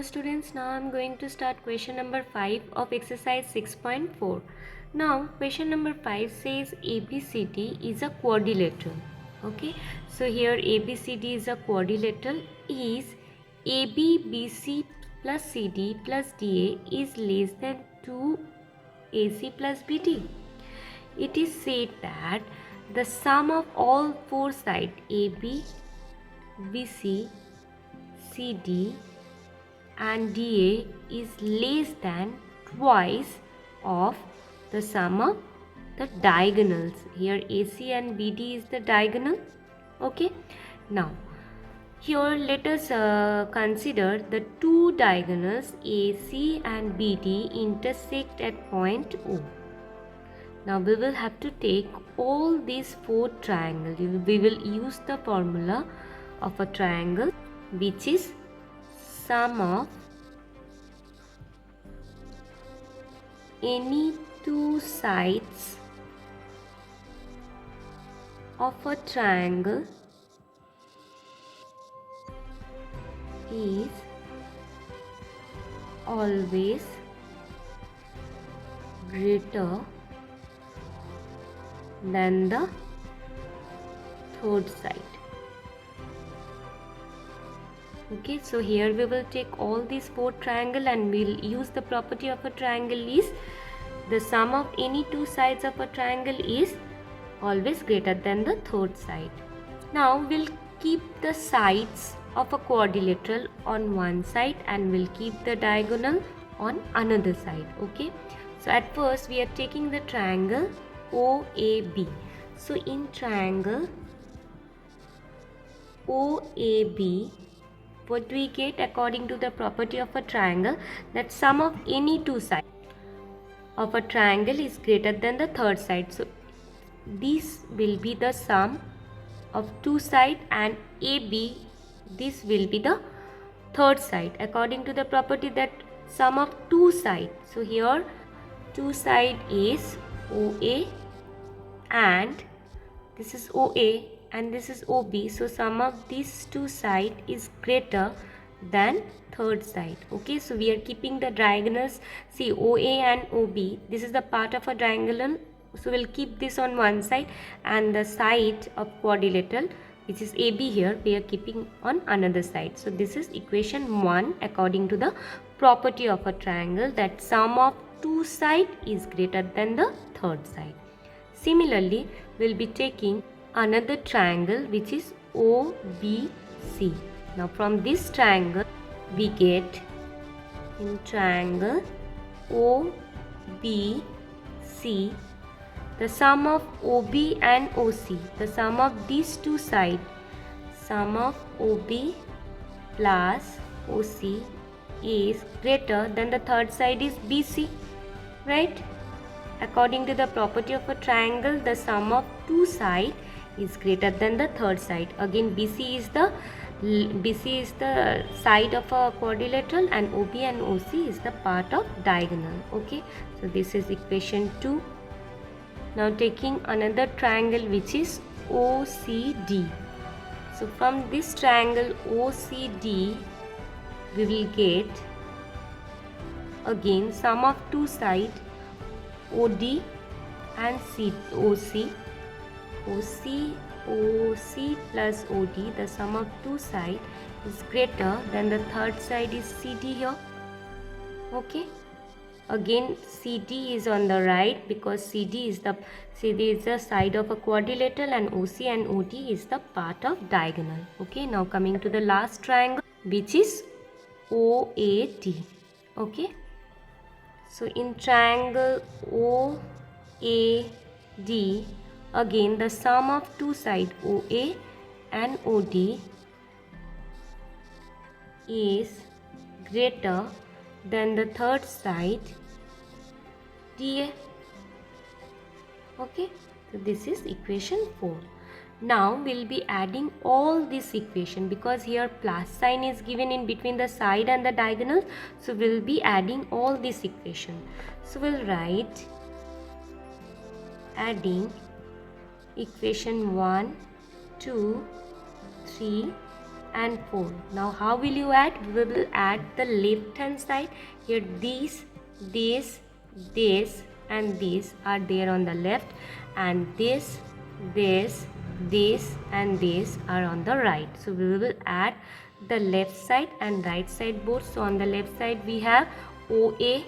students, now I am going to start question number 5 of exercise 6.4. Now question number 5 says ABCD is a quadrilateral. Okay, so here ABCD is a quadrilateral is ABBC plus CD plus DA is less than 2AC plus BD. It is said that the sum of all four sides AB, BC, CD and DA is less than twice of the sum of the diagonals. Here AC and BD is the diagonal. Okay. Now here let us consider the two diagonals AC and BD intersect at point O. Now we will have to take all these four triangles. We will use the formula of a triangle which is sum of any two sides of a triangle is always greater than the third side. Okay, so here we will take all these four triangles and we'll use the property of a triangle is the sum of any two sides of a triangle is always greater than the third side. Now we'll keep the sides of a quadrilateral on one side and we'll keep the diagonal on another side. Okay, so at first we are taking the triangle OAB. So in triangle OAB, what do we get according to the property of a triangle? That sum of any two sides of a triangle is greater than the third side. So this will be the sum of two sides and AB, this will be the third side according to the property that sum of two sides. So here two side is OA and this is OA and this is OB. So sum of these two sides is greater than third side. Okay, so we are keeping the diagonals. See, OA and OB, this is the part of a diagonal. So we'll keep this on one side and the side of quadrilateral which is AB here we are keeping on another side. So this is equation 1 according to the property of a triangle that sum of two sides is greater than the third side. Similarly, we'll be taking another triangle which is OBC. Now from this triangle we get in triangle OBC the sum of OB and OC, the sum of these two sides, sum of OB plus OC is greater than the third side is BC, right? According to the property of a triangle, the sum of two sides is greater than the third side. Again, BC is the side of a quadrilateral and OB and OC is the part of diagonal. Okay, so this is equation 2. Now taking another triangle which is OCD. So from this triangle OCD we will get again sum of two sides OD and OC plus OD, the sum of two sides is greater than the third side is CD here. Okay, again CD is on the right because CD is the side of a quadrilateral and OC and OD is the part of diagonal. Okay, now coming to the last triangle which is OAD. Okay, so in triangle OAD, again the sum of two sides OA and OD is greater than the third side DA. Okay, so this is equation 4. Now we'll be adding all this equation because here plus sign is given in between the side and the diagonal. So we'll be adding all this equation. So we'll write adding equation 1, 2, 3, and 4. Now how will you add? We will add the left hand side. Here this and this are there on the left, and this and this are on the right. So we will add the left side and right side both. So on the left side we have OA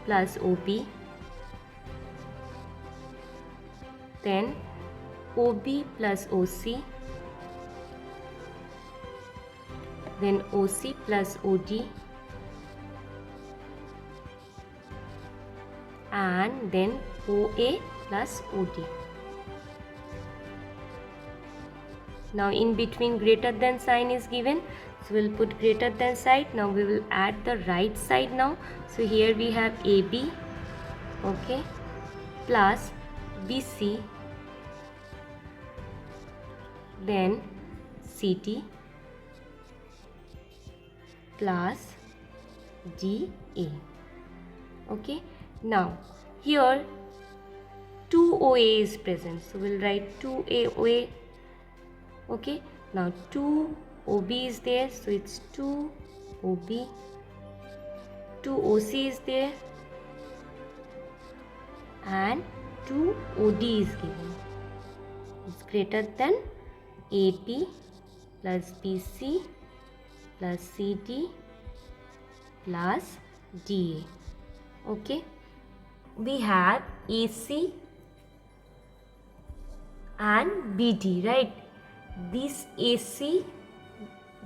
plus OB, then OB plus OC, then OC plus OD, and then OA plus OD. Now in between greater than sign is given, so we'll put greater than side. Now we will add the right side now. So here we have AB, okay, plus BC, then CD plus DA. Okay, now here 2 OA is present, so we'll write 2 OA. Okay, now 2 OB is there, so it's 2 OB, 2 OC is there, and 2 OD is given. It's greater than AB plus BC plus CD plus DA. Okay, we have AC and BD, right? This AC,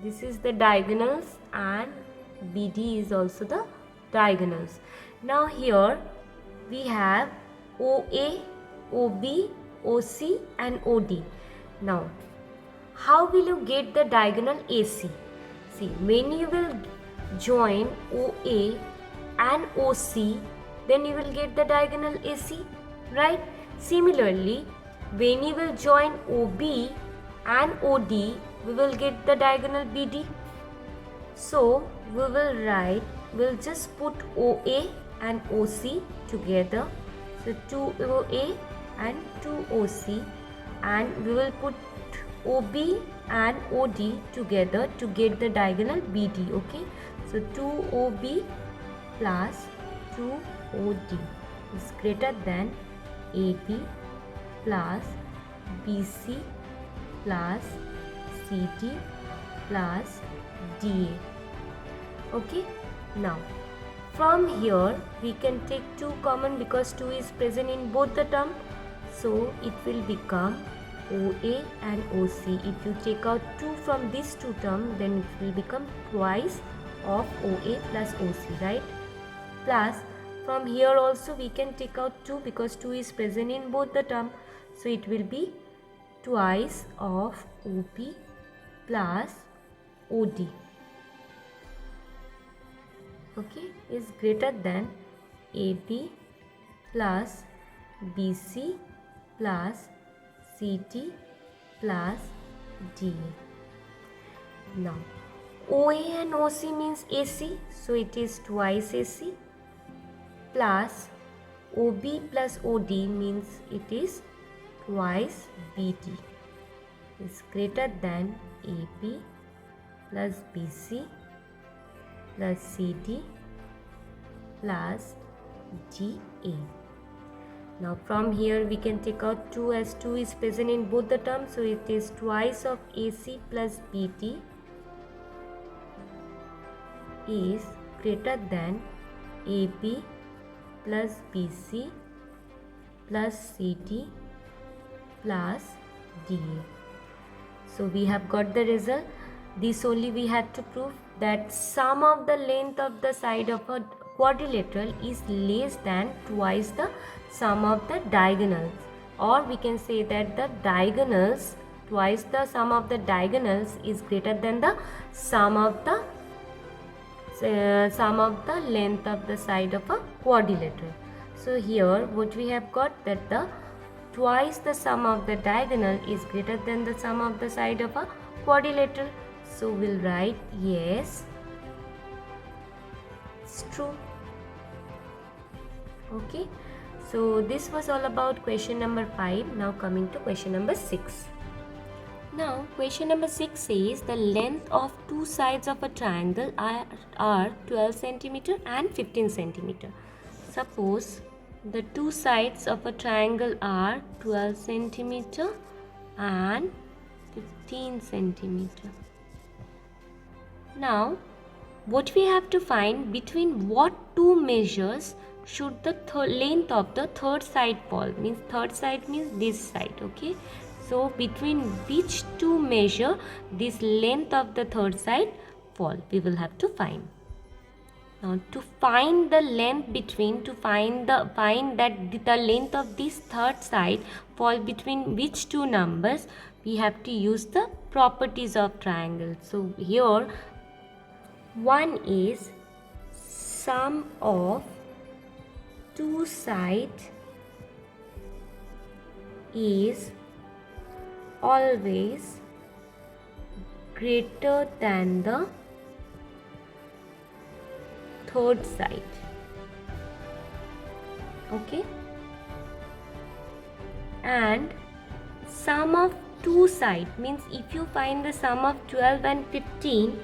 this is the diagonals, and BD is also the diagonals. Now here we have OA, OB, OC and OD. Now how will you get the diagonal AC? See, when you will join OA and OC, then you will get the diagonal AC, right? Similarly, when you will join OB and OD, we will get the diagonal BD. So we will write, we'll just put OA and OC together. So 2 OA and 2 OC, and we will put OB and OD together to get the diagonal BD. Okay, so 2 OB plus 2 OD is greater than AB plus BC plus CD plus DA. Okay, now from here we can take 2 common because 2 is present in both the term, so it will become OA and OC. If you take out 2 from these 2 terms, then it will become twice of OA plus OC, right? Plus from here also we can take out 2 because 2 is present in both the term, so it will be twice of OP plus OD. Okay, is greater than AB plus BC plus CD plus DA. Now OA and OC means AC, so it is twice AC, plus OB plus OD means it is twice BD, is greater than AB plus BC plus CD plus DA. Now from here we can take out 2 as 2 is present in both the terms, so it is twice of AC plus BD is greater than AB plus BC plus CD plus DA. So we have got the result. This only we had to prove that sum of the length of the side of a quadrilateral is less than twice the sum of the diagonals, or we can say that the diagonals, twice the sum of the diagonals is greater than the sum of the length of the side of a quadrilateral. So here what we have got, that the twice the sum of the diagonal is greater than the sum of the side of a quadrilateral. So we'll write yes, it's true. Okay, so this was all about question number 5. Now coming to question number 6. Now, question number 6 says the length of two sides of a triangle are 12 centimeter and 15 centimeter. Suppose the two sides of a triangle are 12 centimeter and 15 centimeter. Now, what we have to find, between what two measures should the length of the third side fall? Means third side means this side, okay? So between which two measure this length of the third side fall, we will have to find. Now to find the length between, find that the length of this third side fall between which two numbers, we have to use the properties of triangle. So here one is sum of two sides is always greater than the third side. Okay, and sum of two sides means if you find the sum of 12 and 15,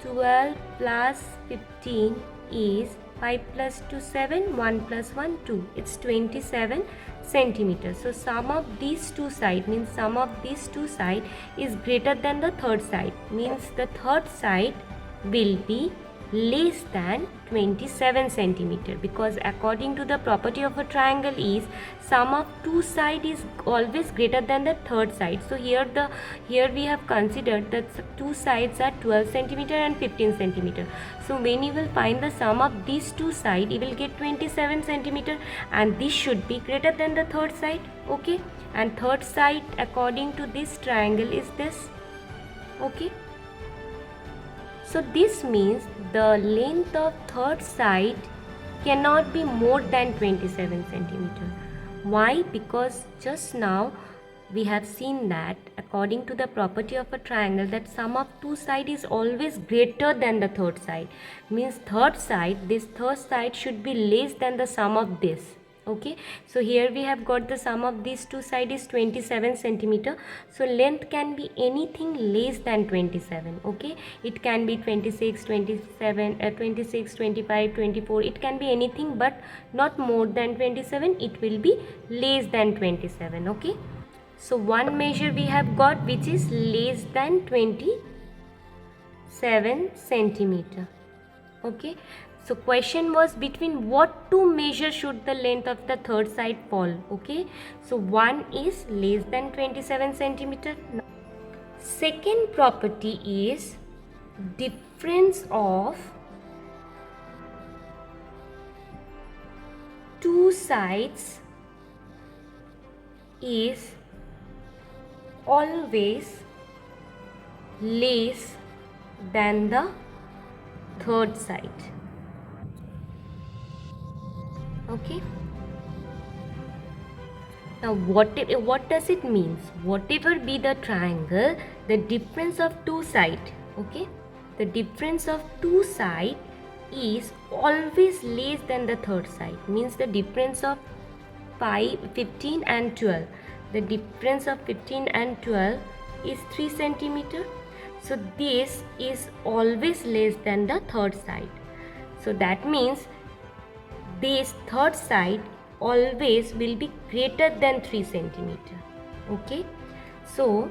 12 plus 15 is 5 plus 2 7, 1 plus 1 2, it's 27 centimeters. So sum of these two sides means sum of these two sides is greater than the third side, means the third side will be less than 27 centimeter, because according to the property of a triangle is sum of two side is always greater than the third side. So here we have considered that two sides are 12 centimeter and 15 centimeter. So when you will find the sum of these two side, you will get 27 centimeter, and this should be greater than the third side. Okay, and third side according to this triangle is this. Okay, so this means the length of third side cannot be more than 27 centimeter. Why? Because just now we have seen that according to the property of a triangle, that sum of two sides is always greater than the third side. Means this third side should be less than the sum of this. Okay, so here we have got the sum of these two sides is 27 centimeter. So length can be anything less than 27. Okay, it can be 26, 27, 26, 25, 24. It can be anything, but not more than 27. It will be less than 27. Okay, so one measure we have got which is less than 27 centimeter. Okay, so question was between what two measures should the length of the third side fall. Okay, so one is less than 27 centimeter. Second property is difference of two sides is always less than the third side. Okay, now what does it mean? Whatever be the triangle, the difference of two sides, okay, the difference of two sides is always less than the third side. Means the difference of 15 and 12, the difference of 15 and 12 is 3 centimeter. So this is always less than the third side. So that means this third side always will be greater than 3 centimeter. Okay, so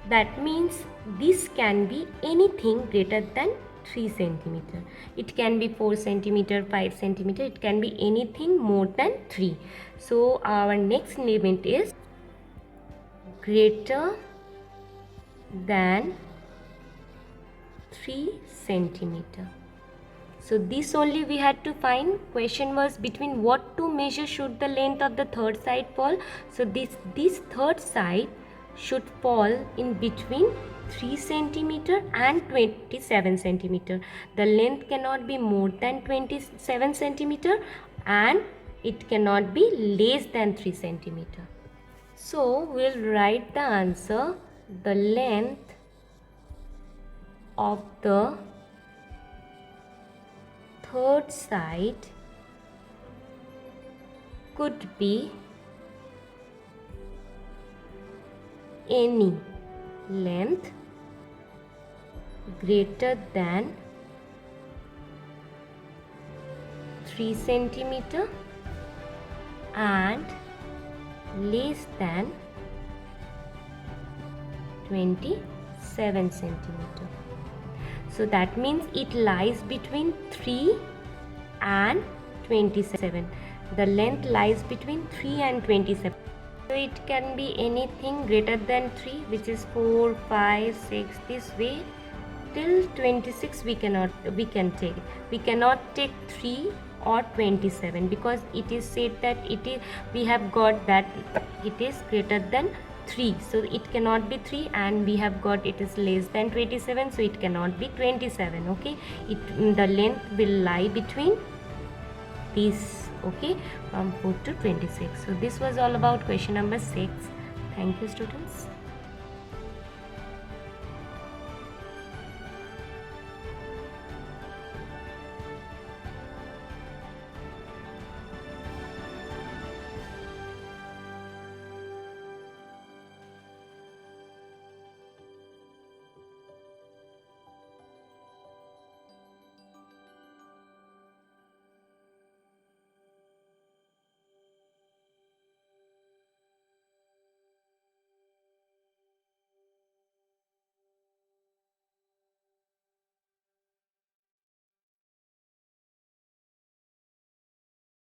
that means this can be anything greater than 3 centimeter. It can be 4 centimeter, 5 centimeter. It can be anything more than 3. So our next limit is greater than 3 centimeter. So this only we had to find. Question was between what two measures should the length of the third side fall. So this third side should fall in between 3 centimeter and 27 centimeter. The length cannot be more than 27 centimeter and it cannot be less than 3 centimeter. So we'll write the answer. The length of the third side could be any length greater than 3 centimeter and less than 27 centimeter. So that means it lies between 3 and 27. The length lies between 3 and 27. So it can be anything greater than 3, which is 4, 5, 6, this way till 26 we can take. We cannot take 3 or 27 because it is said that we have got that it is greater than 3, so it cannot be 3, and we have got it is less than 27, so it cannot be 27. Okay, the length will lie between these, okay, from 4 to 26. So this was all about question number 6. Thank you, students.